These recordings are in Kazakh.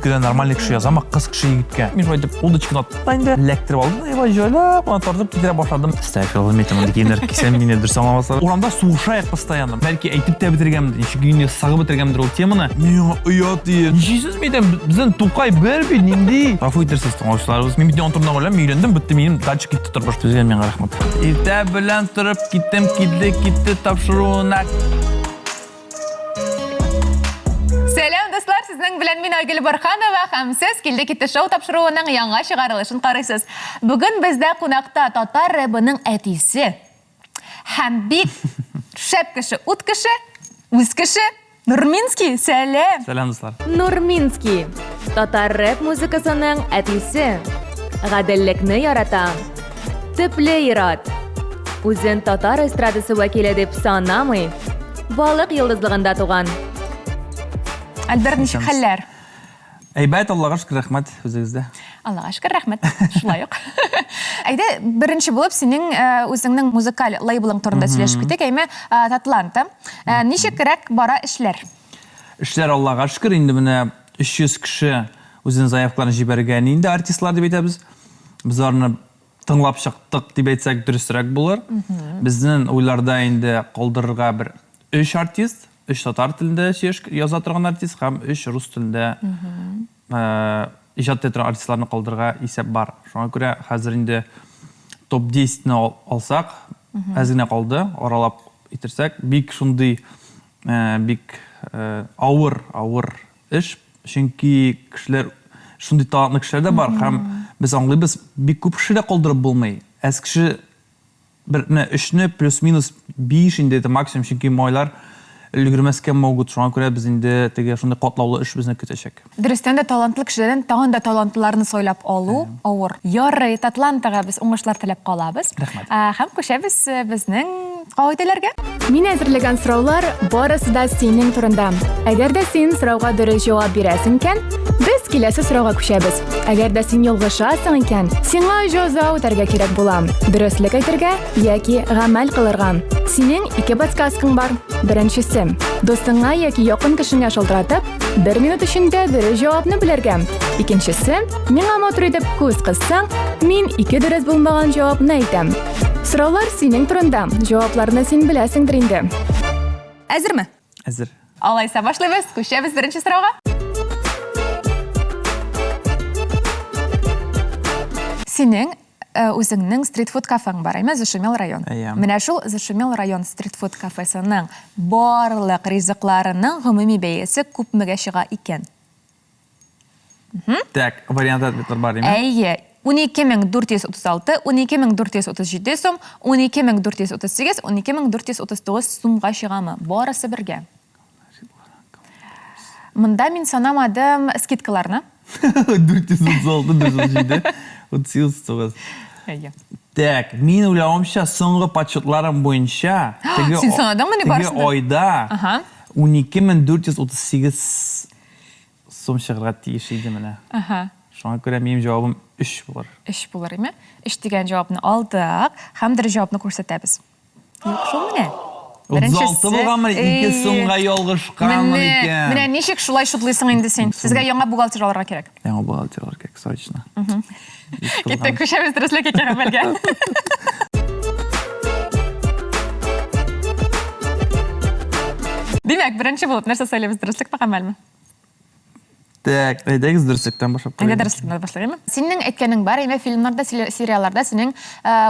музыкада нормальный кіші язам, қыз кіші егітке. Мен жой деп, удочканы аттайынды, ләктіріп алдым, айбай жойлап, оны тартып кетіре башладым. Стәфилы метімінді кейінер кесем, мене дұрсан алмасар. Орамда суғышайық постоянно. Бәлки әйтіп те бітіргемді, неше күйінде сағы бітіргемдір ол теманы. Мен ұят ие. Нешесіз мейден, біздің туқай бір бе, нендей. Рафу етерсіздің ойшыларыбыз. Мен бітен отырынан ойлам, мейлендім, бітті менің датчик кетті тұрбаш. Бізге мен рахмет. Ерте білән тұрып, кеттім, кетті тапшыруына. Сәлем, достар, сіздің білән мен Айгүл Барханова, һәм сіз келді кетті шоу тапшыруының яңа шығарылышын қарайсыз. Бүгін бізде қонақта татар рэбінің әтесі, һәм бик шәп кіші, ут кіші, үз кіші, Нурминский, сәлем. Сәлем, достар. Нурминский, татар рэп музыкасының әтесі, ғаділлекні ярата, төпле ират, үзен татар эстрадасы вәкилі деп санамый, балық йылдызлығында туған. Әлбір нешік хәлләр? Әйбәт, Аллаға шүкір рахмет өзіңізде. Аллаға шүкір рахмет, шулай ук. Әйді, бірінші болып сенің өзіңнің музыкаль лейблың турында сөйлешіп кетек, әйме Татланта. Нешік рәк бара ішлер? Ішлер Аллаға шүкір, енді міне 300 кіші өзінің заявкаларын жіберген. Енді артистлар деп айтабыз. Біз арны тыңлап шықтық деп айтсақ дұрысырақ болар. Біздің ойларда енді қалдырға бір 3 артист, 3 татар тілінде яза тұрған артист, һәм 3 рус тілінде ижат еткен артистларны қалдырға есеп бар. Шоңа көре қазір енді топ 10-ні алсақ, әзіне қалды, оралап етерсек, бик шундай бик ауыр іш, чөнки кішілер шундай талантлы кішілер де бар, һәм біз аңлайбыз, бик көп кіші де қалдырып болмай. Әз кіші бір 3-ні плюс-минус 5 инде максимум, чөнки майлар үлгірмеске могут. Шоңа көре біз енді теге шундай қотлаулы іш бізні көтешек. Дұрыстен де талантлы кішілерден тағын да талантлыларны сойлап алу ауыр. Ярый, Татлантаға біз оңышлар тілеп қалабыз. Рахмет. Һәм көшәбіз біздің қағиделерге. Мин әзірлеген сұраулар барысы да сенің турында. Әгәр дә син сұрауға дөрес җавап бирәсең икән, без киләсе сұрауга күчәбез. Әгәр дә син ялгышасың икән, сиңа җәза үтәргә кирәк була. Дөреслекә әйтергә яки гамәл кылырга. Синең 2 подсказкаң бар. Беренчесе, достыңа яки якын кешеңә шалтыратып, 1 минут эчендә дөрес җавапны белергә. Икенчесе, миңа матур итеп күз кыссаң, мин 2 дөрес булмаган җавапны әйтәм. Сораулар синең турында. Җавапларны син беләсеңдер инде. Әзерме? Әзір. Алайса башлайбыз. Күчәбез беренче сорауга. Синең үзеңнең стритфуд кафең бар, әйме Зашумел район. Менә шул Зашумел район стритфуд кафесының барлык ризыкларының гомуми бәясе күпмегә чыга икән? Так, вариантлар бар, әйме? Әйе. 12,436, 12,437 сум, 12,438, 12,439 сумға шығамы. Барысы бірге. Мында мен санамадым скидкаларны. 436, 437, 38. Әйе. Так, мен ойлауымша, соңғы подсчетларым бойынша, Сен санадың мені барысында? Теге ойда 12,438 сум шығырға тиеш еді мені. Шоңа көре менің жауабым 3 болар. 3 болар, еме? 3 деген жауапны алдық, һәм дұрыс жауапны көрсетәбіз. Yok, шул менә. 36 болған мені 2 сумға ялғышқан екен. Менә нешек шулай шутлыйсың инде сен? Сезгә яңа бухгалтер алырга кирәк. Яңа бухгалтер алырга кирәк, срочно. Кеттек, күчәбез дөреслеккә гамәлгә. Димәк, беренче булып нәрсә сөйләбез, дөреслекме гамәлме? Так, әйдәгез дөреслектән башлап қояйық. Әйдә дөреслектән башлайықмы? Синең әйткәнең бар, әйме фильмнарда, сериалларда синең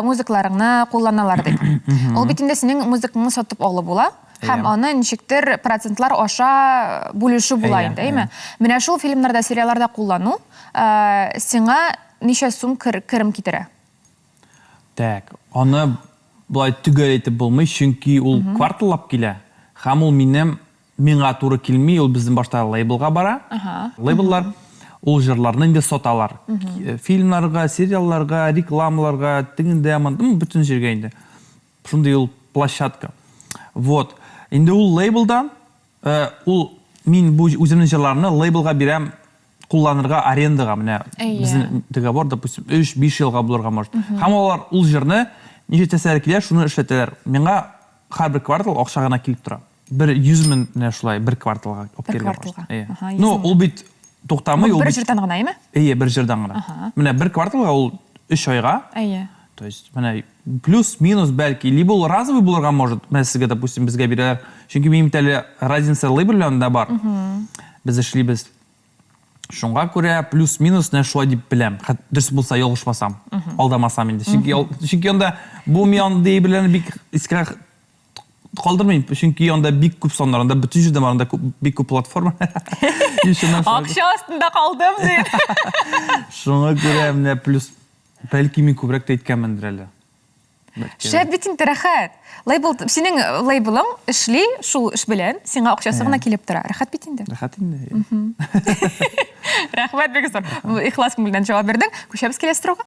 музыкаларыңны кулланалар дип. Ул бит инде синең музыкаңны сатып алып була, һәм аны ничектер процентлар аша бүлешү була инде, әйме? Менә шул фильмнарда, сериалларда куллану сиңа ничә сум керем китерә? Так, аны булай түгел әйтеп булмый, чөнки ул кварталлап килә. Һәм ул миңа туры килмей, ул безнең башта лейблга бара. Лейбллар ул җырларны инде саталар. Фильмларга, сериалларга, рекламаларга, тегендә, бүтән җиргә инде. Шундый ул площадка. Вот. Инде ул лейблдан мин бу үземнең җырларны лейблга бирәм кулланырга арендага. Менә безнең договор, допустим, 3-5 елга булырга может. Һәм алар ул җырны ничә тәсәр килә, шуны эшләтәләр. Миңа һәр квартал акча гына килеп тора. 100 мең шулай бер кварталга алып кергән. Ну, ул бит тоқтамый. Бір жерден ғана, еме? Бір жерден ғана. Міне бір кварталға ол 3 айға. То есть, міне, плюс-минус бәлки, либо ол разовый болырға может, міне сізге, допустим, бізге берер. Чүнки мен тәлі разница лейбірлерінде бар. Біз ішлейбіз. Шунға көре плюс-минус не шуа деп білем. Дұрыс болса елғышпасам, алдамасам енді. Чүнки онда бұл мен дейбірлерін бик искірақ қалдырмайын. Чүнки онда бик көп сондар, онда бүтін жүрдем бар, онда бик көп платформа. Ақша астында қалдым, дейді. Шунға көре міне плюс бәлки мен көбірек те еткенмендір әлі. Шәп бетін рахат. Сенің лейблың ішлей, шул іш білен, сенға ақшасығына келіп тұра. Рахат бетінде? Рахат енді. Рахмет бекізір. Ихлас көңілден жауап бердің. Көшеміз келесі тұруға.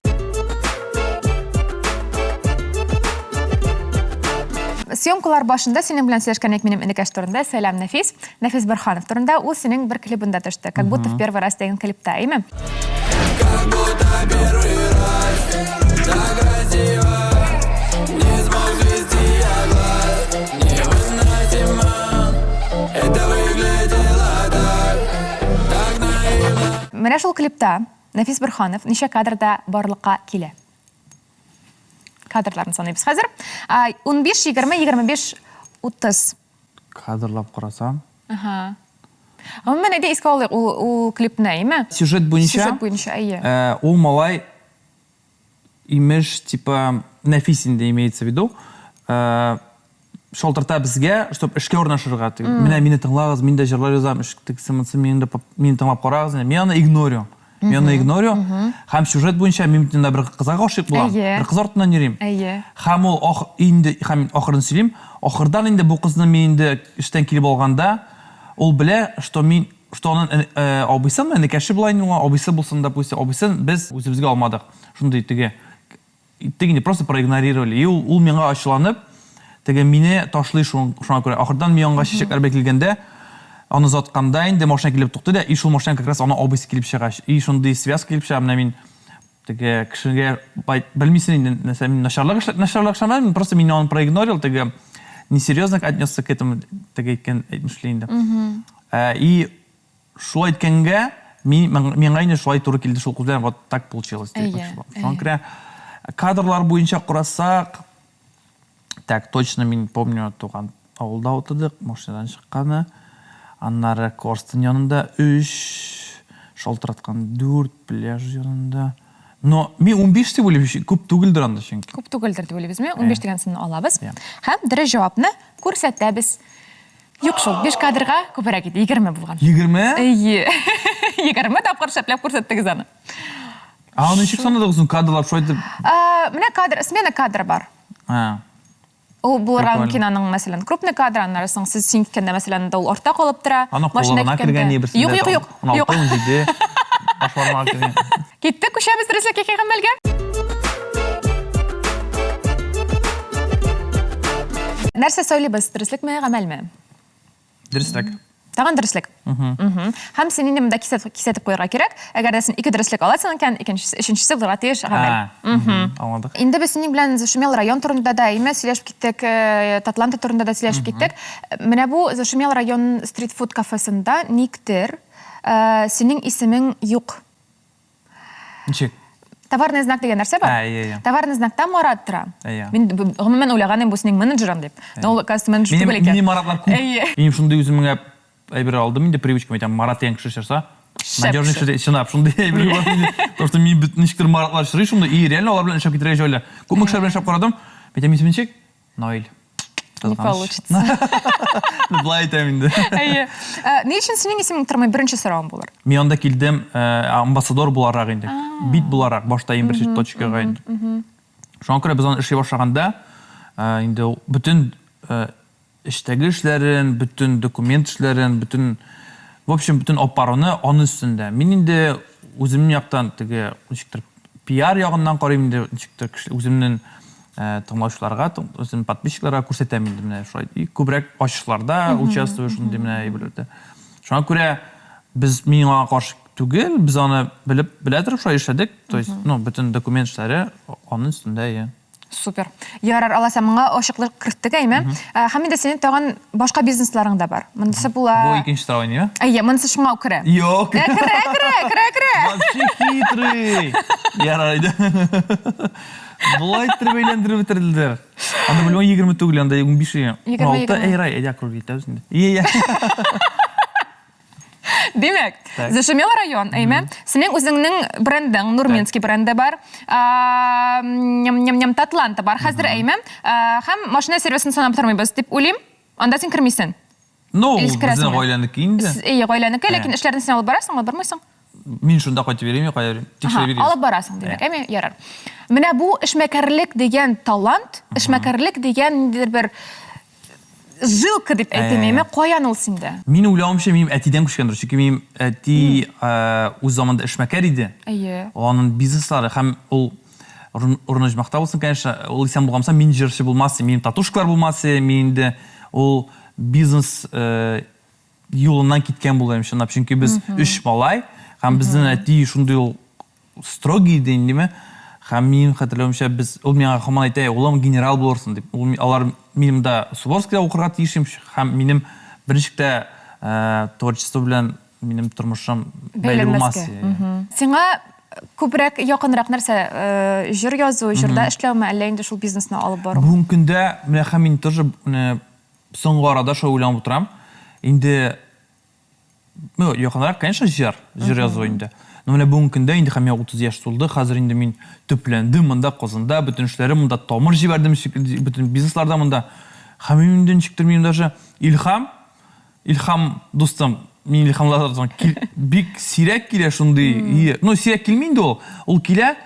Съемкалар башында сенің білен сөйлешкен менің інікәш тұрында Сәлем Нәфис. Нәфис Барханов тұрында ол сенің бір клипында түшті. Как будто в первый раз деген клипта, еме? Как будто первый раз, так красиво, не смог свести я глаз, невыносимо, это выглядело так наивно. Менә шул клипта Нәфис Барханов ничә кадрда барлыкка килә? Кадрларын саныйбыз хәзер. 15, 20, 25, 30. Кадрлап қарасам. Мен әйде искә алыйк ул клипны, еме? Сюжет буенча. Сюжет буенча, әйе. Ул малай имеш типа Нәфисинде имеется в виду. Шалтырта бізге, чтобы эшкә урнашырга. Менә мине тыңлагыз, мин дә җырлар язам, эшкә мине тыңлап карагыз. Мен аны игнорю. Һәм сюжет буенча мин тында бер кызга гашыйк булам. Бер кыз артыннан йөрим. Һәм ул инде һәм ахырын сөйлим. Ахырдан инде бу кызны мин инде эштән килеп алганда, ул белә, что аның абыйсы менә кәши булай, абыйсы булсын да, абыйсын без үзебезгә алмадык. Шундый теге просто проигнорировали. И ул миңа ачуланып, теге мине ташлый шуңа күрә. Ахырдан мин аңа чәчәкләр бәкилгәндә, аны затканда инде машина килеп тукты да, и шул машина как раз аны абыйсы килеп чыга. И шундый связь килеп чыга. Менә мин теге кешегә белмисең инде, нәрсә мин начарлык шамам, просто мин аны проигнорил, теге несерьезно отнесся к этому, теге әйтмешли инде. И шулай әйткәнгә, миңа инде шулай туры килде, шул кыздан вот так получилось. Шуңа кадрлар буенча карасак, так точно мин помню, туган авылда утырдык, машинадан чыкканы. Аннары Корстың янында 3, шалтыраткан 4, пляж янында. Но мен 15 деп ойлайм, көп түгелдер анда чөнки. Көп түгелдер деп ойлайбыз, 15 деген санны алабыз. Һәм дөрес җавапны күрсәтәбез. Юк шул, 5 кадрга күбрәк иде, 20 булган. 20? Әйе. 20 тапкыр шәпләп күрсәттегез аны. Ничек санадыгыз кадрлар шулай дип? Менә кадр, смена кадр бар. Ул булырга мөмкин аның, мәсәлән, крупный кадр, аннарысын сез син киткәндә, мәсәлән, ул орта калып тора. Машина кергән ни берсендә. Юк. Башварма кергән. Киттек, күчәбез дөреслеккә килгәнбелгә. Нәрсә сөйлибез, дөреслекме, гамәлме? Дөреслек. Тагын дөреслек. Һәм син инде монда кисәтеп куярга кирәк. Әгәр дә син 2 дөреслек аласың икән, өченчесе булырга тиеш гамәл. Аңладык. Инде без синең белән Зашумел район турында да сөйләшеп киттек, Татланта турында да сөйләшеп киттек. Менә бу Зашумел район стрит-фуд кафесында никтер синең исемең юк. Ничек? Товарный знак деген нәрсә бар? Товарный знакта Марат тора. Мин гомумән уйлаганым бу синең менеджерың дип. Ул кастомер менеджер түгел икән. Минем Маратлар күп. Мин шундый үземгә әйбер алдым инде привычка, әйтәм, Марат дигән кеше чырса. Надежный кеше чынлап шундый әйбер бар. Просто мин ничектер Маратлар чырый шундый, и реально алар белән эшләп китерергә җайлы. Күп кешеләр белән эшләп карадым. Әйтәм, исем ничек? Наил. Не получится. Былай әйтәм инде. Әйе. Ни өчен синең исемең тормый, беренче соравым булыр. Мин анда килдем, амбассадор буларак инде. Бит буларак, башта иң беренче точкага инде. Шуңа күрә без аны эшли башлаганда, инде бүтән эштәге эшләрен, бүтән документ эшләрен, бүтән в общем, бүтән аппараны аны өстендә. Мин инде үземнең яктан теге ничектер пиар ягыннан карыйм инде, ничектер үземнең тыңлаучыларга, үземнең подписчикларга күрсәтәм инде менә шулай. И күбрәк ачышларда участвую шундый менә әйберләрдә. Шуңа күрә без миңа каршы түгел, без аны белә торып шулай эшләдек. То есть, бүтән документ эшләре аны өстендә. Супер. Ярар, аласа маңа ашыклык кирттек әйме. Һәм инде синең тагын башка бизнесларың да бар. Монысы Бу була. икенче сорау не? Әйе, монысы шуңа керә. Yok. Керә. Вообще хитрый. Ярайды. Булай тирбейлендиреп бетерделәр. Анда белмәм 20 түгел, анда 15. 20. Эй, рай, я круг итәбез инде. Ия. Димәк, Так. Зашумел район, әйме. Синең үзеңнең брендың, Нурминский бренды бар. Ням Татланта бар. Хәзер әйме. Һәм машина сервисын санап тормыйбыз дип уйлыйм. Анда син кермисең. Ну, Илис керәсеңме? безнең гаиләнеке инде. Әйе, гаиләнеке, ләкин эшләрне син алып барасың, алып бармыйсың. Мин шунда кайтып берем, кая тикшереп берем. Алып барасың димәк, әйме, ярар. Менә бу эшмәкәрлек дигән талант, эшмәкәрлек дигән ниндидер бер жилка дип әйтәм, каян ул синдә? Мин уйлавымча, минем әтидән күчкәндер. Чөнки минем әти үз заманда эшмәкәр иде. Әйе. Аның бизнеслары һәм ул урнажмакта булсын, конечно, ул исән булганса, мин җырчы булмасы, минем татушкалар булмасы, миндә ул бизнес юлыннан киткән булган шунда. Чөнки без 3 малай һәм безнең әти шундый ул строгий иде инде. Һәм мин хәтерләүемчә, без ул миңа һаман әйтә, улым генерал булырсың дип. Алар минем да Суворскийда укырга тиешем һәм минем беренчектә творчество белән минем тормышым бәйле булмасы. Сиңа күбрәк якынрак нәрсә, җыр язу, җырда эшләүме, әллә инде шул бизнесны алып бару? Бүгенге көндә менә һәм мин тоже соңгы арада шул уйланып утырам. Инде якынрак, конечно, җыр язу инде. Но менә бүгенге көндә инде һәм 30 яшь тулды. Хәзер инде мин төпләндем монда Казанда, бөтен эшләрем монда тамыр җибәрдем, бөтен бизнесларда монда. Һәм инде ничектер мин даже Илхам дустым, мин Илхамлардан бик сирәк килә шундый. Ну, сирәк килми инде ул. Ул килә.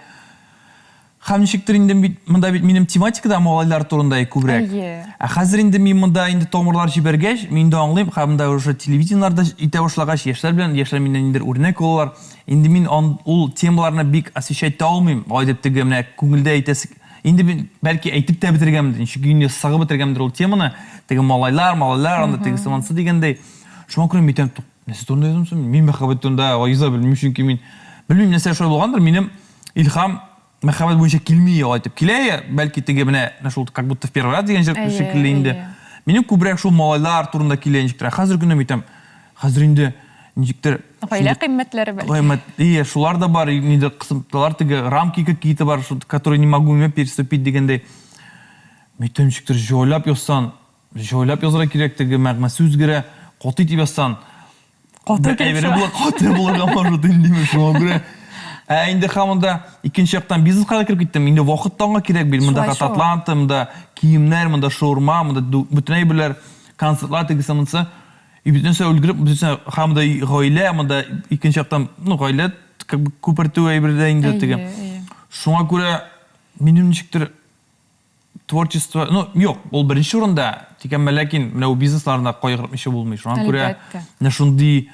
Һәм ничектер инде монда бит минем тематикада малайлар турында күбрәк. Хәзер инде мин монда инде тамырлар җибәргәч, мин дә аңлыйм, һәм монда уже телевидениеларда итә башлагач, яшьләр белән, яшьләр миннән инде үрнәк алалар. Инде мин ул темаларны бик освещать алмыйм. Айдып теге менә күңелдә әйтәсе. Инде мин бәлки әйтеп тә бетергәнмендер, чөнки инде сагып бетергәнмендер ул теманы. Теге малайлар, анда теге сымансы дигәндәй. Шуңа күрә мин әйтәм, нәрсә турында язамсың? Мин мәхәббәт турында яза белмим, чөнки мин белмим нәрсә шулай булгандыр. Минем Илхам мәхәббәт буенча килми айтып килә, бәлки теге менә шул как будто в первый раз дигән шикелле инде. Минем күбрәк шул малайлар турында килә ничектер. Хәзер генә әйтәм, хәзер инде ничектер Гаилә кыйммәтләре бәлки. Кыйммәт, шулар да бар, инде кысымталар теге рамки какие-то бар, которые не могу переступить дигәндәй. Мәйтәм ничектер җойлап язсан, җойлап язарга кирәк, теге мәгънәсе үзгәрә, каты итеп язсан. Каты булырга маршрут инде шуңа күрә. Инде һаманда икенче яктан бизнеска кирип киттем. Инде вакыт таңга кирәк бит. Монда Татланта, монда киемнәр, монда шаурма, монда бөтен әйберләр, концертлар теге самынсы. И бөтенсә өлгереп, бөтенсә һамда гаилә, монда икенче яктан, гаилә как бы күпертү әйберләр инде теге. Шуңа күрә минем ничектер творчество, юк, ул беренче урында, тикән ләкин менә ул бизнесларында кайгырып ничә булмый. Шуңа күрә менә шундый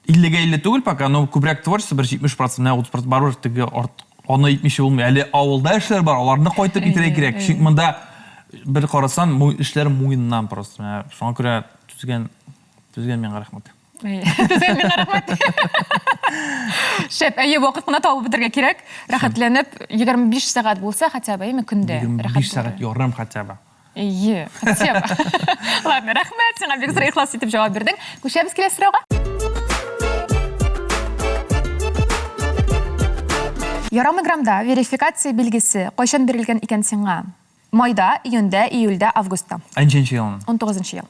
50-50 түгел пока, но күбрәк творчество 70%, 30% барыр теге аны 70 булмый. Әле авылда эшләр бар, аларны кайтып итәргә кирәк. Чөнки монда бер карасан, эшләр муеннан просто. Шуңа күрә түзгән миңа рәхмәт. Түзгән миңа рәхмәт. Шәп, әйе, вакыт кына табып бетергә кирәк. Рәхәтләнеп 25 сәгать булса, хотя бы көндә. 25 сәгать ярым хотя бы. Әйе, хотя бы. Ладно, рәхмәт, сиңа бик зур ихлас итеп җавап бирдең. Күчәбез киләсе сорауга. Ярамаграмда верификация билгесе кайчан бирелгән икән сиңа? Майда, июньдә, июльдә, августта. Анченче ел. 19 ел.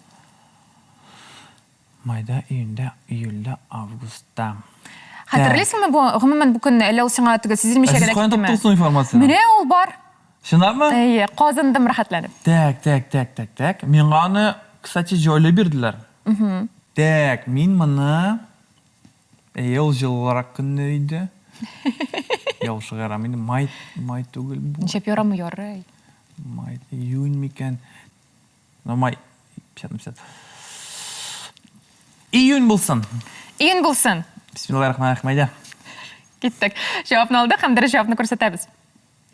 Майда, июньдә, июльдә, августта. Хәтерлисеңме бу, гомумән бу көнне әллә ул сиңа теге сизелмичә генә киттеме? Сез каян таптыңыз информацияны? Менә ул бар. Шунамы? Әйе, казындым рәхәтләнеп. Так. Миңа аны, кстати, җайлы бирделәр. Так, мин моны ел җылларак көнне иде. Ял шыгарам инде, май түгел бу. Ничә ярамы ярый. Май, июнь микән. Но май 50. Июнь булсын. Июнь булсын. Бисмиллахир-рахманир-рахим. Киттек. Җавапны алдык һәм дөрес җавапны күрсәтәбез.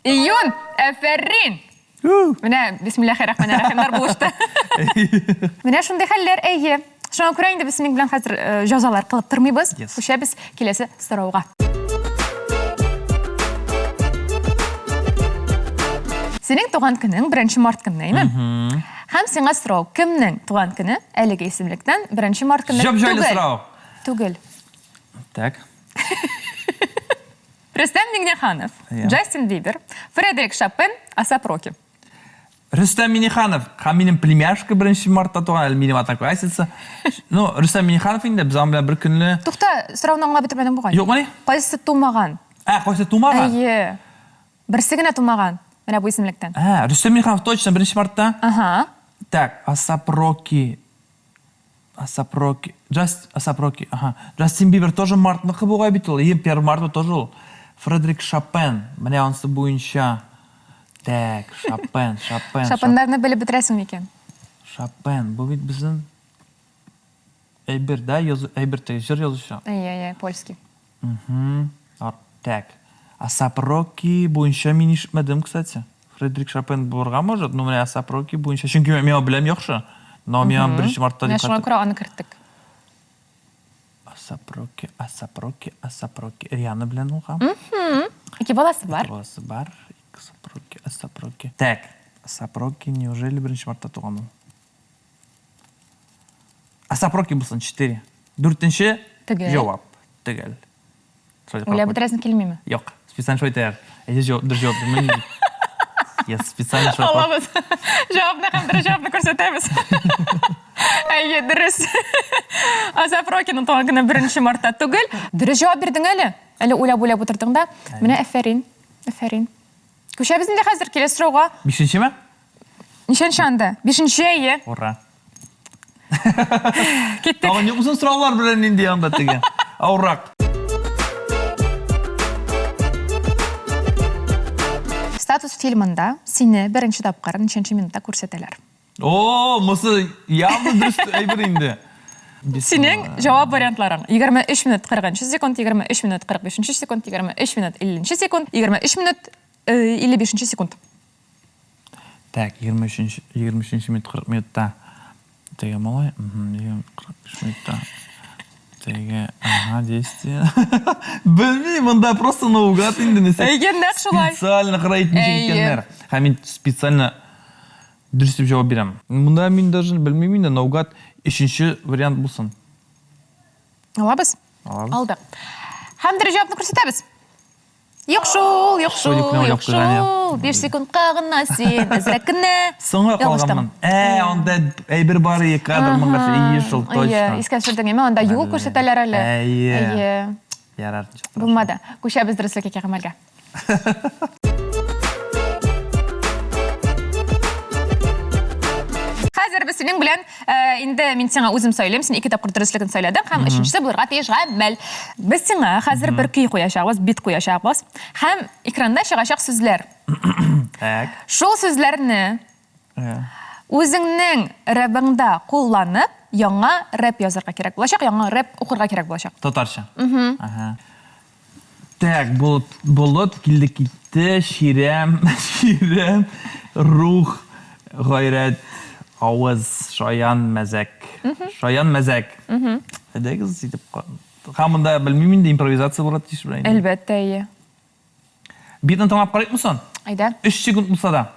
Июнь, афәрин. Менә бисмиллахир-рахманир-рахимнар булышты. Менә шундый хәлләр, әйе. Шуңа күрә инде без белән хәзер җазалар кылып тормыйбыз. Күчәбез киләсе сорауга. Синең туган көнең 1 март көннәме? Һәм сиңа сорау, кемнең туган көне әлеге исемлектән 1 март көнне Җап-җайлы сорау. Түгел. Так. Рөстәм Миңнеханов, Джастин Бибер, Фредерик Шопен, Асап Роки. Рөстәм Миңнеханов, һәм минем племяшка 1 мартта туган, әле минем одноклассница. Ну, Рөстәм Миңнеханов инде без аңа белән бер көнне. Тукта, сорауны аңлап бетермәдең бугай. Юкмы? Кайсы тумаган? Кайсы тумаган? Әйе. Берсе генә тумаган. Менә бу исемлектән. Рөстәм Миңнеханов точно 1 мартта. Ага. Так, Асап Роки. Асап Роки. Ага. Джастин Бибер тоже мартныкы бугай бит ул. 1 мартта тоже ул. Фредерик Шопен. Менә анысы буенча. Так, Шопен. Шопеннарны белеп бетерәсең микән? Шопен. Бу бит безнең әйбер, да, әйбер җыр язучы. Әйе, польский. Так. Асап Роки буенча мин ишетмәдем, кстати. Фредерик Шопен булырга может, но менә Асап Роки буенча. Чөнки мен беләм яхшы. Но мен 1 мартта Менә дип шуңа күрә аны керттек. Асап Роки. Риана белән улгам. Ике баласы бар. Баласы бар. Асап Роки. Так. Асап Роки неужели 1 мартта туган ул? Асап Роки булсын 4. 4-нче җавап. Төгәл. Уйлап бетерәсең килмиме? Юк. Специально шулай тәр. Җавап белмим. Я специально шулай. Алабыз. Җавапны һәм бер җавапны күрсәтәбез. Әйе, дөрес. Асап Рокиның туган көне 1 мартта түгел. Дөрес җавап бирдең әле. Әле уйлап утырдың да. Менә афәрин. Күчәбез инде хәзер киләсе сорауга. 5-нчеме? Ничәнче анда? 5-нче, әйе. Ура. Киттек. Тагын юкмы сораулар белән инде анда теге. Аурак. Статус фильмында сине 1 тапкыр ничәнче минутта күрсәтәләр. О, мосы явно дөрес әйбер инде. Синең җавап вариантларың 23 минут 40 секунд, 23 минут 45 секунд, 23 минут 50 секунд, 23 минут 55 секунд. Так, 23 минут 40 минутта. Теге малай. 45 минутта. Теге, действие. Белмим, монда просто наугад инде нәсә. Әйе, нәкъ шулай. Специально карайтып җиткәннәр. Һәм мин специально дөрес дип җавап бирәм. Монда мин даже белмим инде, наугад 3-нче вариант булсын. Алабыз? Алдык. Һәм дөрес җавапны күрсәтәбез. Юк шул. 5 секундка гына син, әзрәк кенә. Соңга калганмын. Анда әйбер бар иде, кадр монда ие шул, точно. Искә төшердең, анда юл күрсәтәләр әле. Әйе. Ярар. Булмады. Күчәбез дөреслеккә гамәлгә. Хәзер без синең белән инде мин сиңа үзем сөйләм, син 2 тапкыр дөреслекне сөйләдең һәм 3-нчесе булырга тиеш гамәл. Без сиңа хәзер бер көй куячакбыз, бит куячакбыз һәм экранда чыгачак сүзләр. Так. Шул сүзләрне үзеңнең рэпыңда кулланып, яңа рэп язарга кирәк булачак, яңа рэп укырга кирәк булачак. Татарча. Ага. Так, булып килде китте, ширәм, рух, гайрәт, авыз, шаян, мәзәк. Шаян, мәзәк. Әдәгез итеп һәм монда белмим инде импровизация булыр тиеш белән. Әлбәттә, әйе. Битен тыңлап карыйк мысын? Айда. 3 секунд булса да.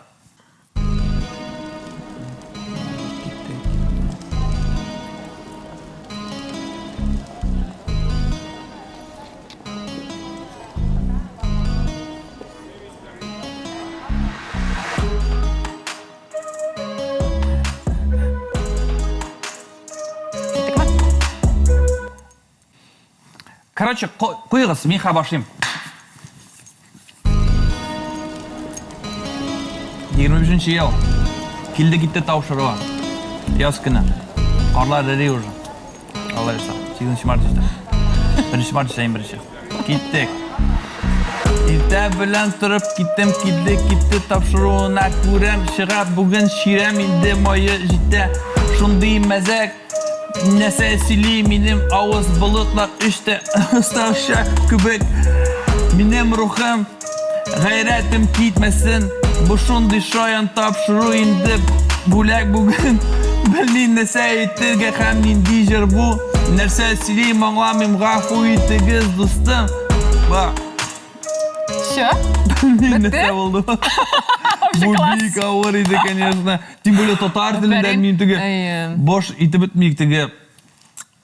Короче, куйгыз, мин башлыйм. 23-нче ел. Килде китте тапшыруы. Яз көне. Карлар эри уже. Алла ярса. 8 март җитә. 1 март җитә. Киттек. Иртә белән торып киттем, китте тапшыруына күрәм, чыга бүген ширәм инде майы җитә. Шундый мәзәк нәрсә сөйли минем авыз болытлар иште усташа күбек. Минем рухым гайрәтем китмәсен. Бу шундый шаян тапшыру инде бүләк бүген. Белмим нәрсә әйтергә һәм нинди җыр бу. Нәрсә сөйли аңламыйм, гафу итегез дустым. Ба. Шо? Нәрсә булды? вообще Бу класс. бик ауыр иде, конечно. Тем более татар телендә мин теге бош итеп бетмик теге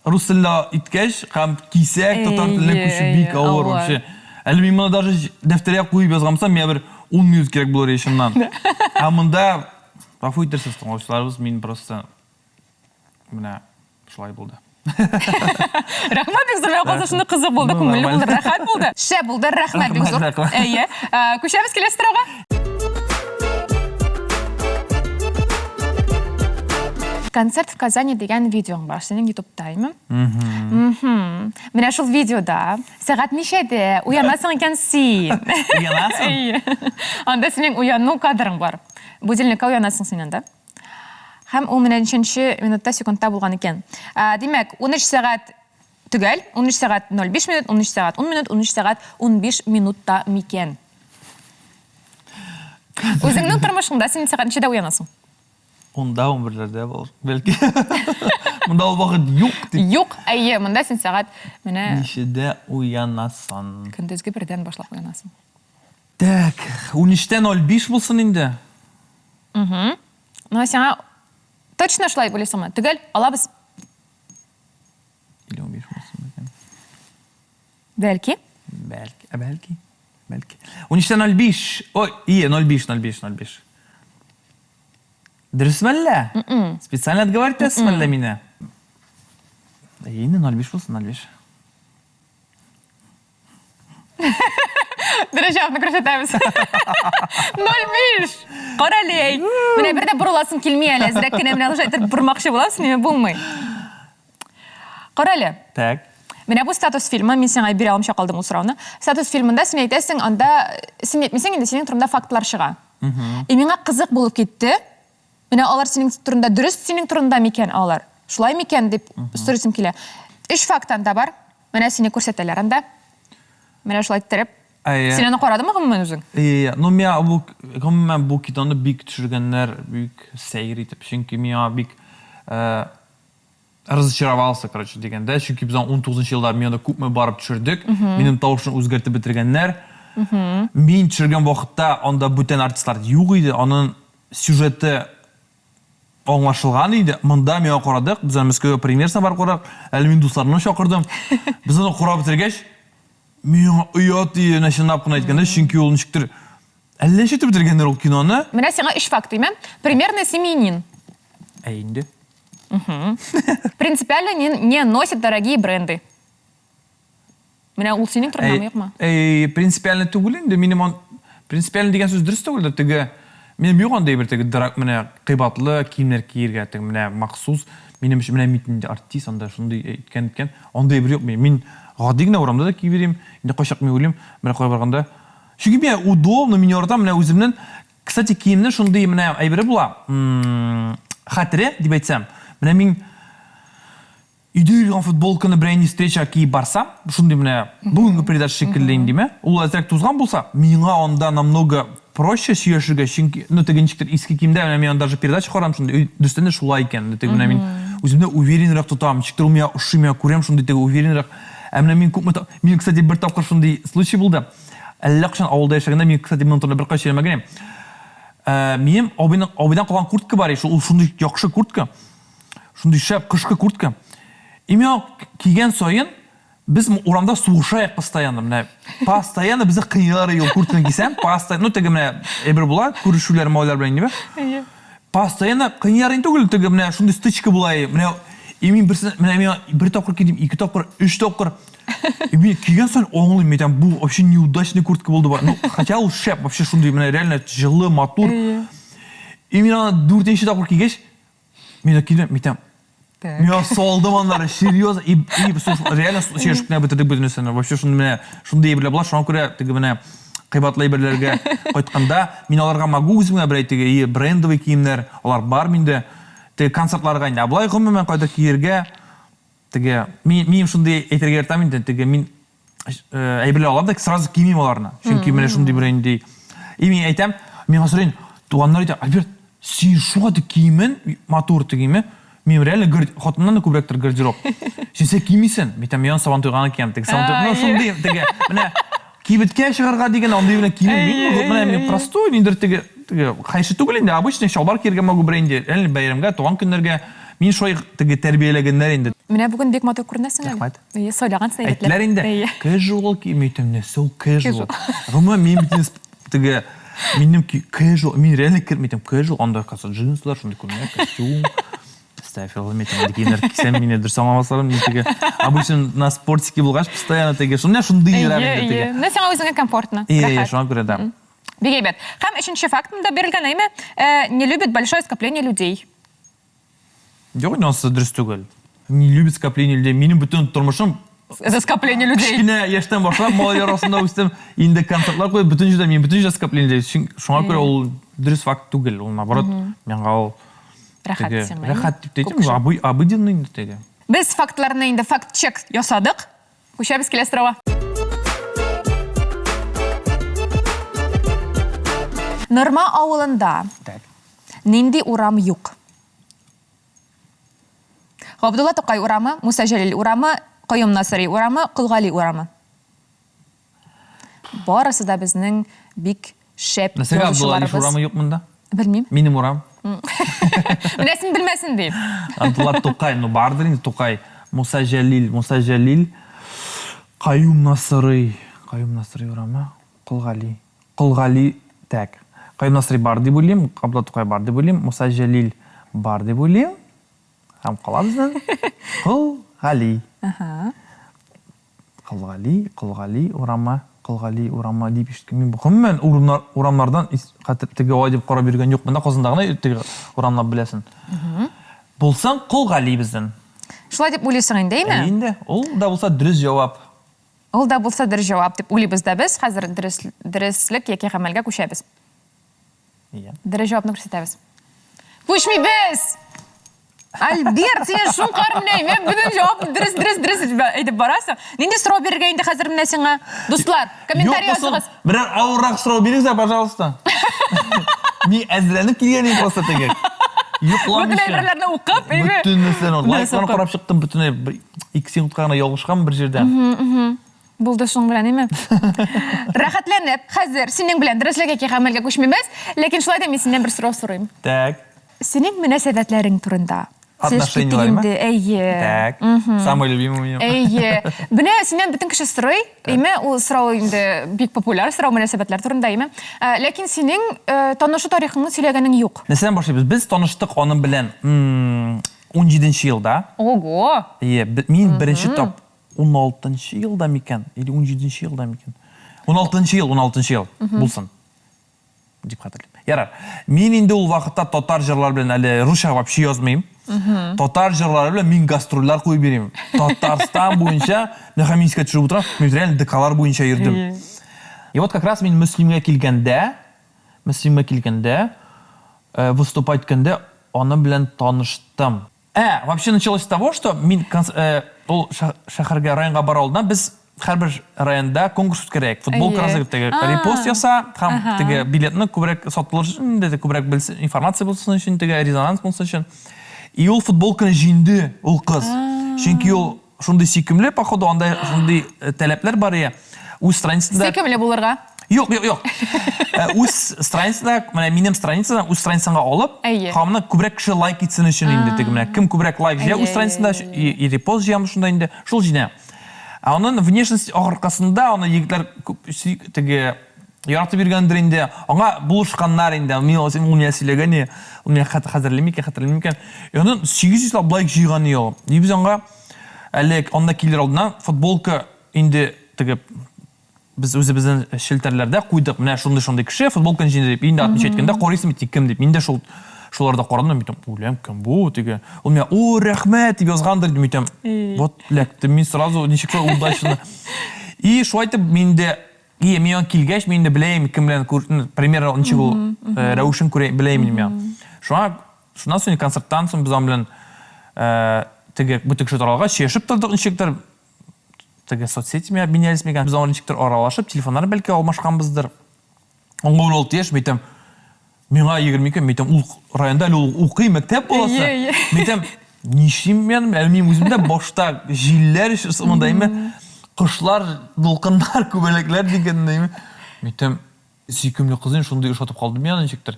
рус телендә иткәч һәм кисәк татар теленә күчү бик ауыр вообще. Әле мин моны даже дәфтәргә куеп язгансам, миңа бер 10 минут кирәк булыр ишеннән. Ә монда гафу итәрсез тыңлаучыларыбыз, мин просто менә шулай булды. Рахмат бик зур калса шуны кызык булды, күңелле булды, рәхәт булды. Шәп булды, рәхмәт бик зур. Әйе. Күчәбез киләсе сорауга. Концерт в Казани дигән видеоң бар, синең YouTube'даймы? Менә шул видеода сәгать ничәдә уянасың икән син? Уянасың? Әйе. Анда синең уяну кадрың бар. Будильникка уянасың син анда. Һәм ул менә 3 минутта секундта булган икән. Димәк, 13 сәгать түгел, 13 сәгать 05 минут, 13 сәгать 10 минут, 13 сәгать 15 минутта микән. Үзеңнең тормышыңда син сәгать ничәдә уянасың? Онда 11-ләрдә булыр. Бәлки. Монда ул вакыт юк дип. Юк, әйе, монда син сәгать менә Ничәдә уянасың? көндезге бердән башлап уянасың. Так, 13:05 булсын инде. Ну, сиңа точно шулай булысыңмы? Түгел, алабыз. Или 15 булсын икән. Бәлки. Бәлки. 13:05. Ой, 05. Дөресме әллә? Специально отговариваетесме әллә мине? Инде 05 булсын, 05. Дөрес җавапны күрсәтәбез. 05. Каралей. Менә бердә бурыласың килми әле, әзрәк кенә менә ул әйтеп бурмакчы буласың, неме булмый. Карале. Так. Менә бу статус фильмы, мин сиңа бирә алмыйча калдым ул сорауны. Статус фильмында син әйтәсең, анда син әйтмисең инде синең турында фактлар чыга. Миңа кызык булып китте. Менә алар синең турында дөрес синең турында микән алар? Шулай микән дип сорыйсым килә. 3 факт анда бар. Менә сине күрсәтәләр анда. Менә шулай иттереп. Син аны карадыңмы гомумән үзең? Ну мен бу китапны бик төшергәннәр, бик сәйр итеп, чөнки миңа бик разочаровался, короче, дигәндә, чөнки без 19 елда миңа күпме барып төшердек, минем тавышын үзгәртеп бетергәннәр. Мин төшергән вакытта анда бүтән артистлар юк иде, аның сюжеты аңлашылган иде. Монда миңа карадык, без Мәскәүгә премьерасына барып карадык, әле мин дусларны чакырдым. Без аны карап бетергәч, миңа оят иде, начинап кына әйткәндә, чөнки ул ничектер әллә ничек бетергәннәр ул киноны. Менә сиңа 3 факт димәм. Примерный семьянин. Инде. Принципиально не носит дорогие бренды. Менә ул синең турында юкмы? Принципиально түгел инде, минем принципиально дигән сүз дөрес түгел, теге минем юк андай бер теге менә кыйбатлы киемнәр киергә, теге менә махсус, минем менә митинг артист анда шундый әйткән, андай бер юк. Мин гади генә урамда да киеп йөрим, инде качак мин уйлыйм, менә кая барганда. Чөнки миңа удобно, мин ярдәм менә үземнең, кстати, киемнәр шундый менә әйбере була. Хәтере дип әйтсәм, менә мин үйдә йөргән футболканы берәй встреча киеп барсам, шундый менә бүгенге передача шикелле индеме, ул әзрәк тузган булса, миңа анда намного проще сөйләшергә, чөнки ну теге ничектер иске киемдә менә мин даже передача карам, шундый өстендә шулай икән, теге менә мин үземне уверенрак тотам, ничектер ул миңа ошый, миңа күрәм шундый теге уверенрак. Ә менә мин күпме мин, кстати, бер тапкыр шундый случай булды. Әллә кашан авылда яшәгәндә мин, кстати, монда бер кайчан йөрмәгәнем. Минем абыйдан калган куртка бар, ул шундый яхшы куртка. Шундый шәп кышкы куртка. Имя кигән сайын без урамда сугышаек постоянно, менә постоянно безне кыйлар ел куртканы кисәм, постоянно, ну теге менә эбер була, күрешүләр малайлар белән диме? Постоянно кыйлар инде түгел, теге менә шундый стычка була, менә мин менә бер тапкыр кидем, 2 тапкыр, 3 тапкыр. Мин кигән сайын аңлыйм, мен бу вообще неудачный куртка булды бар. Ну, хотя ул шәп, вообще шундый менә реально җылы, матур. И мин аны 4-нче тапкыр кигәч, мин кидем, миңа салдым анлары, серьезно, и реально чешкә бетердек бөтенесен. Вообще шундый белә була, шуңа күрә теге менә кыйбатлы әйберләргә кайтканда, мин аларга могу үземә бер әйтергә, брендовый киемнәр, алар бар миндә. Теге концертларга инде, булай гомумән кайда киергә, теге мин шундый әйтергә яртам инде, теге мин әйберләр алам да сразу киемим аларны. Чөнки менә шундый бер инде. И мин әйтәм, миңа сорыйн, туганнар әйтә, Альберт, син шуңа да киемен, матур тегеме? Мин реально хатыннан да күбрәктер гардероб. Син кимисен, мин сабан туйганы киям, теге сабан туйганы, шундый теге менә кибеткә чыгарга деген андый белән килмим. Менә простой инде теге кайшы түгел инде обычный шалбар киргән могу бер инде. Әле бәйрәмгә, туган көннәргә мин шулай теге тәрбияләгәннәр инде. Менә бүген бик матур күренәсең әле. Рәхмәт. Сайлагансың Әйтләр инде. Casual кимәйтем нәрсә casual. Гомма мин бит теге минем casual, мин реально кирмәйтем casual, анда каса джинслар, шундый күренә, костюм. Ставил метем дикинер кисем мине дөрс аңламасларым теге. Обычно на спортике булгач постоянно теге. Шундый ярар инде теге. Менә сиңа үзеңә комфортно. Шуңа күрә да. Бик әйбәт. Һәм өченче фактында бирелгән әйме, не любит большое скопление людей. Юк, нонсы дөрес түгел. Не любит скопление людей. Минем бүтән тормышым За скопление людей. кичкенә яшьтән башлап малайлар арасында үстем. Инде концертлар куеп бүтән җирдә мин бүтән җирдә скопление. Шуңа күрә ул дөрес факт түгел. Ул наоборот, миңа ул рәхәт дип әйтәм. Обыденный инде теге. Без фактларны инде факт-чек ясадык. Күчәбез киләсе сорауга. Норма авылында нинди урам юк? Габдулла Тукай урамы, Муса Җәлил урамы, Каюм Насыйри урамы, Кылгали урамы. Барысы да безнең бик шәп Нәрсәгә Абдулла урамы юк монда? Белмим. Минем урам. Менә син белмәсен дип. Абдулла Тукай, ну бардыр инде Тукай. Муса Җәлил, Каюм Насыйри урамы, Кылгали так. Каюм Насыйри бар дип уйлыйм, Абдулла Тукай бар дип уйлыйм, Муса Җәлил бар дип уйлыйм. Һәм калабыздан Кылгали. Кылгали урама дип ишеткән. Мин гомумән урамнардан теге ай дип карап йөргән юк. Монда Казанда гына теге урамлар беләсен. Булсаң Кылгали бездән. Шулай дип уйлыйсың инде, әйме? Инде ул да булса дөрес җавап. Ул да булса дөрес җавап дип уйлыйбыз да без. Хәзер дөреслеккә яки гамәлгә күчәбез. Дөрес җавапны күрсәтәбез. Күчмибез! Альберт, сен шул кармый, мен бүтән җавапны дөрес әйтеп барасың. Нинди сорау бирергә инде хәзер менә сиңа? Дуслар, комментарий языгыз. Берәр авыррак сорау бирегез, пожалуйста. Мин әзерләнеп килгәнем просто теге. Бүтән әйберләрне укып, әйме? Бүтән нәрсәне лайкларны карап чыктым, бүтән 2 секундка гына ялгышкан бер җирдә. Булды шуң белән, әйме? Рәхәтләнеп, хәзер синең белән дөреслеккә яки гамәлгә күчмибез, ләкин шулай да мин синнән бер сорау сорыйм. Так. Синең мөнәсәбәтләрең турында. Отношенияларым? Әйе. Так. Самый любимый у меня. Әйе. Менә синнән бөтен кеше сорый, әйме? Ул сорау инде бик популяр сорау мөнәсәбәтләр турында, әйме? Ләкин синең танышу тарихыңны сөйләгәнең юк. Нәрсәдән башлыйбыз? Без таныштык аның белән 17нче елда. Ого. Мин беренче тап 16нчы елда микән? Или 17нче елда микән? 16нчы ел булсын. Дип хәтерлим. Ярар. Мин инде ул вакытта татар җырлар белән әле русча вообще язмыйм. Татар җырлары белән мин гастрольләр куеп бирим. Татарстан буенча Нахаминскә төшеп утырам, мин реально декалар буенча йөрдем. И вот как раз мин мөслимгә килгәндә, выступать иткәндә аны белән таныштым. Вообще началось с того, что мин ул шәһәргә районга бара алдыннан без һәрбер районда конкурс үткәрәк. Футболка разыгрыйк, репост яса, һәм теге билетны күбрәк сатылыр өчен, күбрәк белсен, информация булсын өчен, теге резонанс булсын өчен. И ул футболканы җиңде ул кыз. Чөнки ул шундый сөйкемле, походу, анда шундый таләпләр бар я. Үз страницасында. Сөйкемле булырга? Юк. Үз страницасында, менә минем страницадан үз страницаңа алып, һәмне күбрәк кеше лайк итсен өчен инде теге менә кем күбрәк лайк җыя үз страницасында и репост җыям шунда инде, шул җиңә. Аның внешность аркасында аны егетләр теге яратып йөргәндер инде. Аңа булышканнар инде. Мин ул миңа сөйләгән, ул миңа хәтерләми икән. Аның 800 лайк җыйган ел. И без аңа әле анда килер алдыннан футболка инде теге без үзебезнең шелтерләрдә куйдык. Менә шундый кеше футболканы җыйды дип инде атмыш әйткәндә карыйсым кем дип. Мин дә шуларда карадым, мин уйлам, кем бу теге. Ул миңа о рәхмәт дип язгандыр дип әйтәм. Вот ләктем мин сразу ничек удачно. И шулай итеп миндә мин килгәч миндә беләм кем белән примерно ничек ул рәвешен күрә беләм мин. Шуннан соң концерттан соң без белән теге бу текше таралгач чешеп тордык ничектер. Теге соцсетьме обменялись миган. Без ничектер аралашып, телефоннар бәлки алмашканбыздыр. 16 яшь митем. Миңа 22, митем ул районда ул укый мәктәп буласы. Митем нишим мен, әлмим үземдә башта җилләр монда име құшлар, дулқындар, көбелеклер дегендей. Мен сүйкімлі қызын шундай ұшатып қалдым я нешіктір.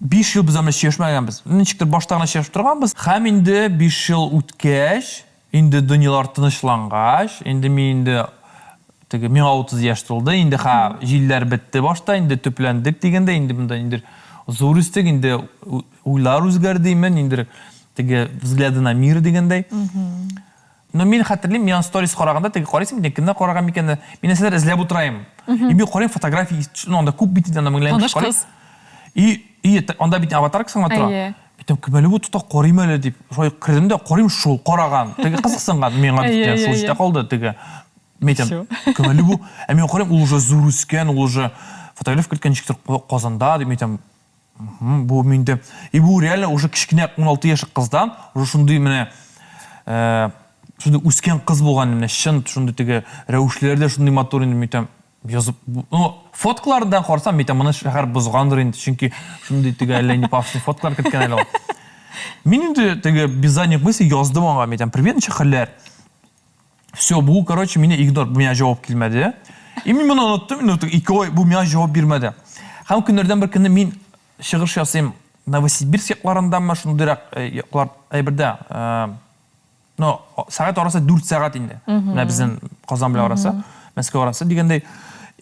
5 жыл біз әмі шешмәгенбіз. Нешіктір баштағына шешіп тұрғанбыз. Хам енді 5 жыл үткәш, енді дүниелар тынышланғаш, енді мен енді мен 30 яш толды, енді жилер бітті башта, енді төплендік дегенде, енді мұнда енді зор істік, енді ойлар өзгердеймін, енді взгляды на мир дегендей. Но мен хатırlayayım, мен сторис қарағанда, қарайсың, мен кімді қараған мекенді, мен әсілер ізлеп отырайым. И мен қарайым фотографии, онда көп бітеді, анда мүңілейім қыз. И онда бітін аватар кісің отыра. Бітім көмәлі бұл тұта қарайым әлі деп, шой кірдім де қарайым шул қараған. Қызықсынған, мен ғадеттен шул жете қалды. Мен көмәлі бұл, мен қарайым, ол уже зур өскен, ол уже фотография кеткен жіктір қозында, мен бұл менде. И бұл реально уже кішкене 16 яшы қыздан, уже шындай міне, шындай өскен қыз болған, міне шын, шындай рәушлерде шындай мотор енді мен жазып, фоткалардан қарсам, мен мұны шағар бұзғандыр енді, чүнки шындай әлі не пафосный фоткалар кеткен әлі ол. Мен енді без задних мыслей яздым оңға, мен привет, неше все, бұл, короче, меня игнор, меня жауап келмеді. И мен мұны ұнаттым, бұл меня жауап бермеді. Хам күндерден бір күні мен шығыш жасайым Новосибирск яқларында ма, шындырақ яқлар әйбірді. Сағат орасы 4 сағат енді. Біздің Қазан біле орасы, Мәскеу орасы дегендей.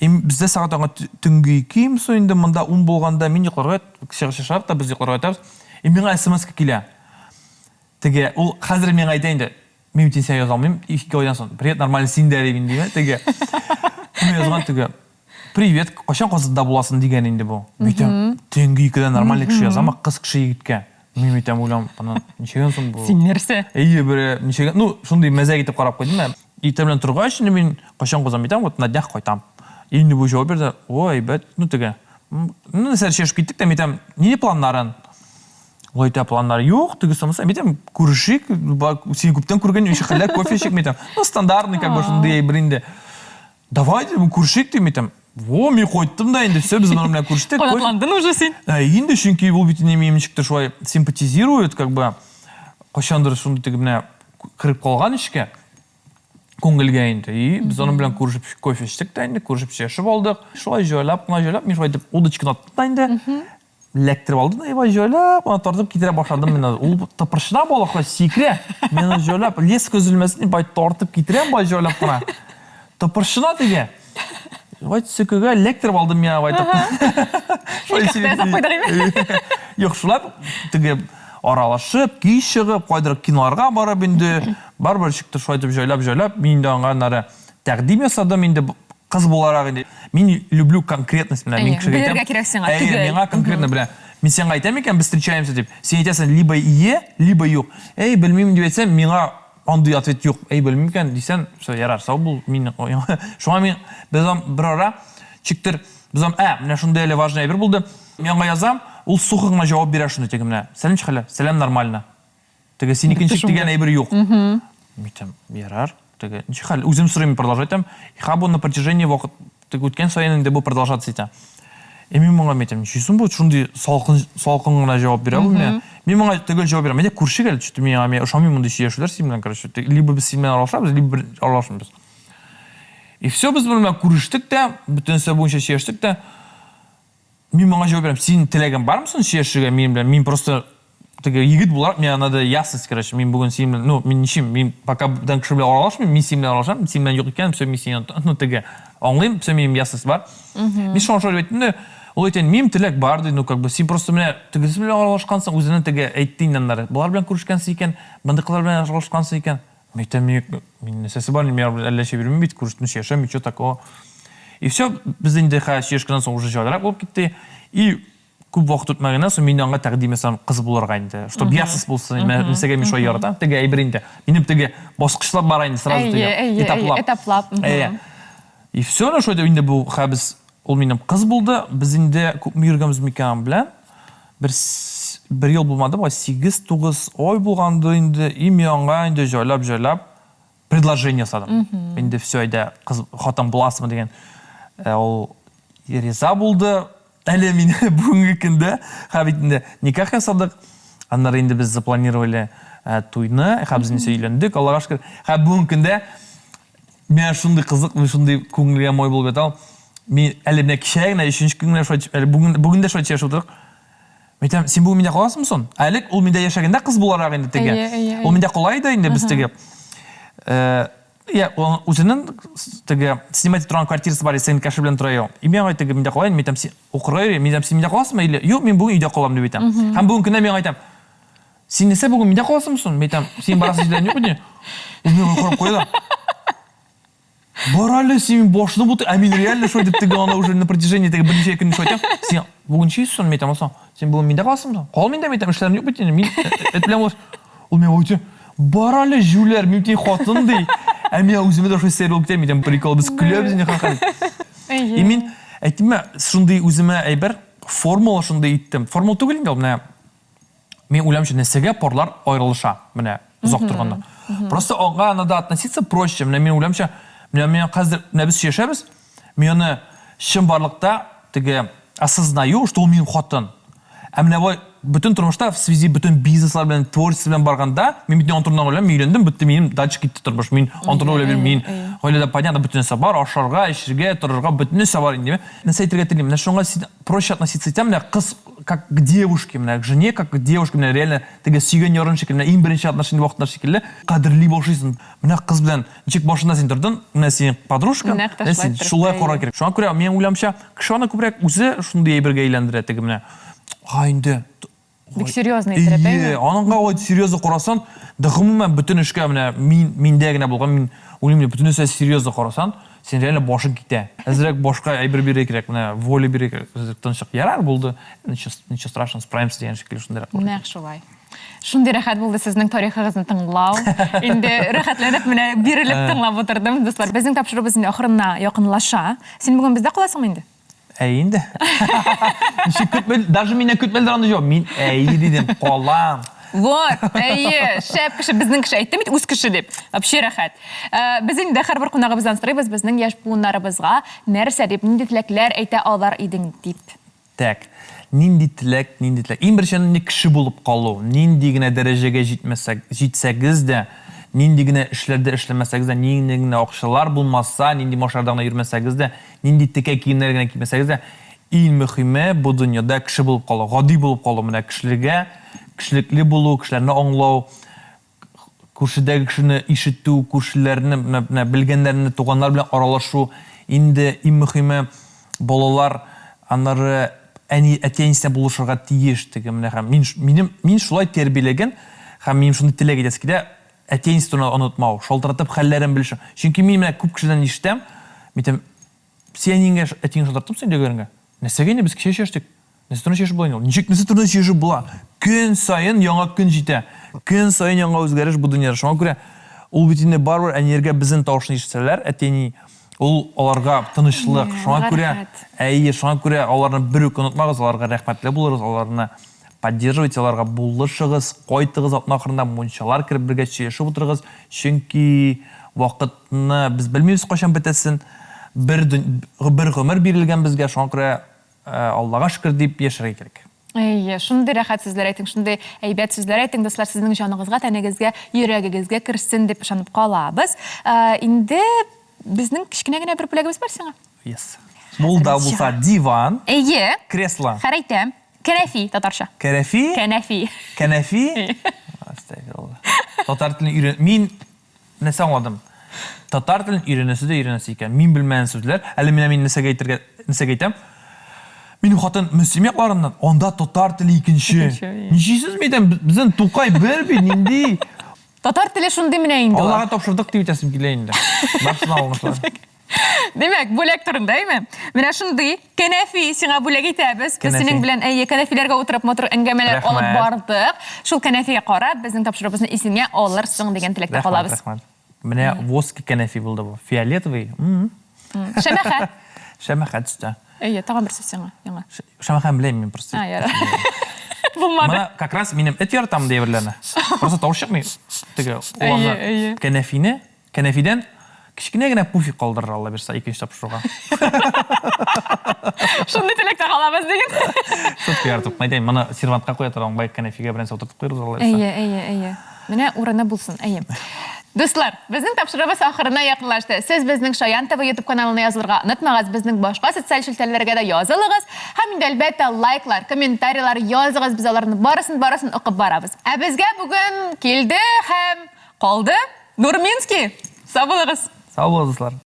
Бізде сағат оңға түнгі кейім, со енді мұнда болғанда мен яқларға шығыш шығып та біз яқларға айтамыз. Мен смс-ка келе. Ол қазір мен айтайын мен өтен сен жазалмайым, 2 ойдан соң, привет, нормально сен дәребін дейме, мен жазған, привет, қашан қосында боласың деген енді бұл. Мен түнгі 2-ден нормально кіші жазам, қыз кіші егітке. Мен ойлам, нешеген соң бұл. Сен нәрсе? Нешеген, шындай мәзәк етіп қарап қойдым. Итемлен тұрға үшін мен қашан қозам етем, на днях қойтам. Енді бұл жауап берді, ой, бәт, сәл шешіп кеттік, мен не планларын? Ойта планлар жоқ, самса, мен көрішік, сені көптен көрген, еще қалар кофешік, мен стандартный, шындай бірінде. Давайте, көрішік, мен қойттым да, енді все, біз мұнымен көріштік. Қонатландың уже сен? Енді шынки бұл бетіне меншікті шуай симпатизирует, қошандыр шындай кіріп қалған ішке, көңілге енді. И біз оның білен көрішіп кофе іштік та енді, көрішіп шешіп алдық. Шуай жойлап, мен шуай деп удочкін аттым да енді. Ләктіріп алды, ебай жойлап, оны тартып кетіре башладым. Ол тыпыршына болақла секре. Мен жойлап, лес көзілмесін, бай тартып кетірем, бай жойлап қына. Тыпыршына деге. Бай сөкіге ләктіріп алдым мен, бай Жоқ, шулап, аралашып, кей шығып, қойдырып киноларға барып енді, бар-бір шықты шуайтып жойлап, мен де оңға тәқдим жасадым, енді қыз боларақ енді. Мен люблю конкретность. Білерге керексің, Менға конкретно, мен сен айтам екен, біз встречаемся деп. Сен айтасың, либо ие, либо жоқ. Білмеймін деп айтсам, менға ондай ответ жоқ. Білмеймін екен, дейсен, ярар, сау бұл. Шуға мен, бір ара, чектір, міне шындай әлі важный әбір болды. Менға язам, ол сұқығына жауап бере шынды тегі, міне, сәлем чықалі, сәлем нормально. Теге, сенекін чек деген әбір жоқ. Мен ярар. Өзім сұраймен продолжайтам. Хабу на протяжении вақыт өткен сайынында бұл продолжаться етем. Мен мұңа метем, шүйсін бұл шындай салқынғына жауап бере бұл міне. Мен мұңа түгіл жауап берем. Менде көрші кәлі, чүті мен ұшамын мұнда шиешілер сеймілен, короче. Либо біз сеймілен аралашамыз, либо аралашымыз. И все біз бұнымен көріштік те, бүтін сәй бойынша шиештік те. Мен мұңа жауап берем, сенің тілеген бар мұсын шиешіге? Мен просто егіт болар, мен анада ясность, короче, мен бүгін сеймілен, мен нешем, мен пока бұдан кішірбіле аралашым, мен сеймілен аралашам, сеймілен жоқ екен, все, мен сеймілен, оңлайым, все, менің ясность бар. Мен шоңшар өйттім де, ол өйтен, мен тілек бар дейді, сен просто міне тігісі біле аралашқансың, өзінен тіге әйттейіндендері. Бұлар білен көрішкенсі екен, бандықлар білен аралашқансы екен. Мен нәсесі бар, мен әлләше бермейм бейт, көріштің шешем, ничего такого. И все, біздің де шешкінен соң уже жаударақ болып кетті. И көп вақыт өтмәгеннен соң мен оңға тәқдим есам қыз боларға енді. Чтоб ясыз болсын, мәсеге мен шой яратам, тіге әйбірінде. Менім тіге басқышлап барайын, сразу тіге этаплап. И все, шойда енді бұл қабіз, ол менім қыз болды, біз енді көп мүйіргіміз мекенім білән. Бір ел болмады, 8-9 ой болғанды енді, и мен оңға енді жойлап, предложение садым. Енді все, әйді қотам боласымы деген. Ол ереза болды. Әлі мен бүгінгі күнді қабетінде никах ясадық. Анар енді біз запланировали тойны, қабізіне үйлендік. Аллаға шүкір. Бүгінгі күнде мен шундай қызық, мен шундай көңілге мой болып жатам. Мен әлі міне кішігірім үшінші күнге бүгін де шой чешіп отырық. Мен айтамын, сен бүгін менде қаласың сон? Әлі ол менде яшаганда қыз боларақ енді теге. Ол менде қолайды енді біз теге. Өзінің теге снимать тұрған квартирасы бар, сен кәші білен тұрайы. И мен айтам, менде қолайды, мен айтам, сен оқырға үйре, мен айтам, сен менде қаласың ба? Или, жоқ, мен бүгін үйде қаламын деп айтам. Һәм бүгін күнде мен айтам, сен несе бүгін менде қаласың сон? Мен айтам, сен барасың жерден жоқ не? Мен қорып қойды. Барали сен бошны бұты, а мен реально шой деп теге ана уже на протяжении теге бірнеше күн шой айтам. Сен бүгін шейсің сон? Мен айтам, сен бүгін менде қаласың ба? Қол менде, мен айтам, ішлерім жоқ бітені. Мен білем олар. Ол мен ойты, барали жүлер, мен тен қотын дей. А мен өзіме де шой сәр болып кетем, мен прикол, біз күлеміз не қақарып. И мен әйттім ме, шындай өзіме әйбір формула шындай иттім. Формула түгілінде ол, мен ойлаймын, несеге порлар айрылыша, міне, ұзақ тұрғанда. Просто оңға надо относиться проще. Мен ойлаймын, мен қазір біз шешеміз, мен шын барлықта теге осознаю, что ол менің қотын. Әміне бүтін тұрмышта в связи бүтін бизнеслар білен, творчество білен барғанда, мен бүтін онтұрынан ойлаймын, мен үйлендім, бүтті менің дальше кетті тұрмыш. Мен онтұрынан ойлаймын, мен ойлада понятно, бүтінесі бар, ашарға, ішірге, тұрырға, бүтінесі бар. Нәрсе айтырға тілеймін, шонға проще относиться етем, қыз как к девушке, к жене, как к девушке, реально теге сүйген ерін шекілі, ең бірінші отношение уақыттар шекілі, қадірлі болшыйсың. Міне қыз білен, нешек башында сен тұрдың, міне сен подружка, сен шулай қора керек. Шоңа көре, мен ойлаймша, кіші көбірек өзі шындай ебірге ейлендіреді, теге міне, ғайынды. Бік серьезный терапия. Аныңға ойды серьезді қорасан, дұғымымен бүтін ішке, мендегіне болған, мен ойлаймын, бүтін өсе серьезді қорасан, сен реально башың кете. Әзірек башқа әйбір бере керек, воля бере керек, тыншық ярар болды. Ничего страшного, справимся деген шекелі шындай рақпыр. Нәқ шулай. Шындай рахат болды сіздің тарихыңызды тыңлау. Енді рахатленіп, міне беріліп тыңлап отырдым. Достар, біздің тапшыру біздің ақырына яқынлаша. Сен бүгін бізде қаласың енді? Әйінді. Даже меня күтмелдер аңды жоқ. Мен әйі дедім, қолам. Вот, әйі, шәп кіші, біздің кіші әйттім, өз кіші деп. Вообще рахат. Біз енді қар бір қонағыбыздан сұрайбыз, біздің яш буындарыбызға нәрсе деп, нинди тілеклер әйте алар едің деп. Так, нинди тілек. Ең біршен не кіші болып қалу, нинди гіне дәрежеге жетсәгіз де, нинди гіне ішлерді ішлемесәгіз де, нинди гіне оқшылар болмаса, нинди машардағына жүрмесәгіз де, нинди теке киімдер гіне кимесәгіз де, ең мүхіме бұл дүниеда кіші болып қалу, ғади болып қалу, міне кішіліге, кішіліклі болу, кішілеріні оңлау, көршідегі кішіні ишетту, көршілеріні білгендеріні туғанлар білен аралашу, енді ең мүхіме болалар, анары әтенісіне болушырға тиештігі. Мен шулай тербелеген, мен шуны тілек етескеде, әтеністі ұнытмау, шолтыратып хәллерін біліші. Чүнкі мен көп кішіден ештім, мен сен енге әтенің шолтыраттым сен дегеріңге. Нәсегені біз кеше шештік. Нәсе тұрын шешіп болайын ол. Нәсе тұрын шешіп бола. Күн сайын яңа күн жете. Күн сайын яңа өзгеріш бұл дүниеде. Шоңа көре, ол бетінде бар әнерге біздің тауышын ешітсәлер, әтені ол оларға тынышлық. Шоңа көре, шоңа көре, оларына бір өк ұнытмағыз, оларға рәхмәтлі болырыз, оларына поддерживать, оларға бұлышығыз, қойтығыз, атын ақырында мұншалар кіріп бірге шешіп отырғыз. Чүнки уақытыны біз білмейміз қошан бітесін, бір ғұмыр берілген бізге, шоңа көре Аллаға шүкір деп ешірге керек. Шындай рахат сөздер айтың, шындай әйбәт сөздер айтың, достар, сіздің жаныңызға, тәнегізге, үйрегіңізге кірсін деп шанып қалабыз. Енді біздің кішкенегіне бір білегіміз бар сіңа? Yes. Бұл да болса диван, кресло. Қарайтам. Кәнәфи, татарша. Кәнәфи? Кәнәфи. Кәнәфи? Татар тілін үйрен... Мен нәсе аңладым? Татар тілін үйренесі де үйренесі екен. Мен білмәйін сөзділер. Әлі мен нәсеге айтам. Менің қатын мүсімеқларынан, онда татар тілі екінші. Нешесіз мейден, біздің тұқай бір нендей. Татар тілі шынды міне енді. Аллаға топшырдық деп етесім келейінді. Баршын алғышлар. Демек, бөлек тұрында, еме? Мені шынды, кәнәфи сіңа бөлек етәбіз. Біз сенің білен кәнәфилерге отырып-матыр әңгәмелер олып бардық. Шул кәнәфиге қарап, біздің тапшырыбызын есіне олырсың деген тілекті қалабыз. Міне воски кәнәфи болды бұл. Фиолетовый. Шәмәхәт. Шәмәхәт түсті. Тағам бір сөз сеңа. Шәмәхән білейм мен просто. Бұлмады. Мына как раз менің әт яратам дейбірлеріне. Просто тауышық мен. Кәнәфині, кәнәфиден кішкенегіне пуфик қалдырыр алла берса, екінші тапшыруға. Шынды тілекті қалабыз деген. Сөтке артып, мәйдейм, мұны сервантқа қоятыр, оң бай кәнәфиге бірінсе отыртып қойырыз алла берса. Міне ұраны бұлсын, Достлар, безнең тапшырыбыз ахырына якынлашты. Сез безнең Шаян ТВ YouTube каналына язылырга онытмагыз, безнең башка социаль шелтәләргә дә язылыгыз. Һәм инде әлбәттә лайклар, комментарийлар языгыз, biz аларны барысын укып барабыз. Ә безгә бүген килде һәм калды Нурминский. Сау булыгыз. Сау булыгыз, дуслар.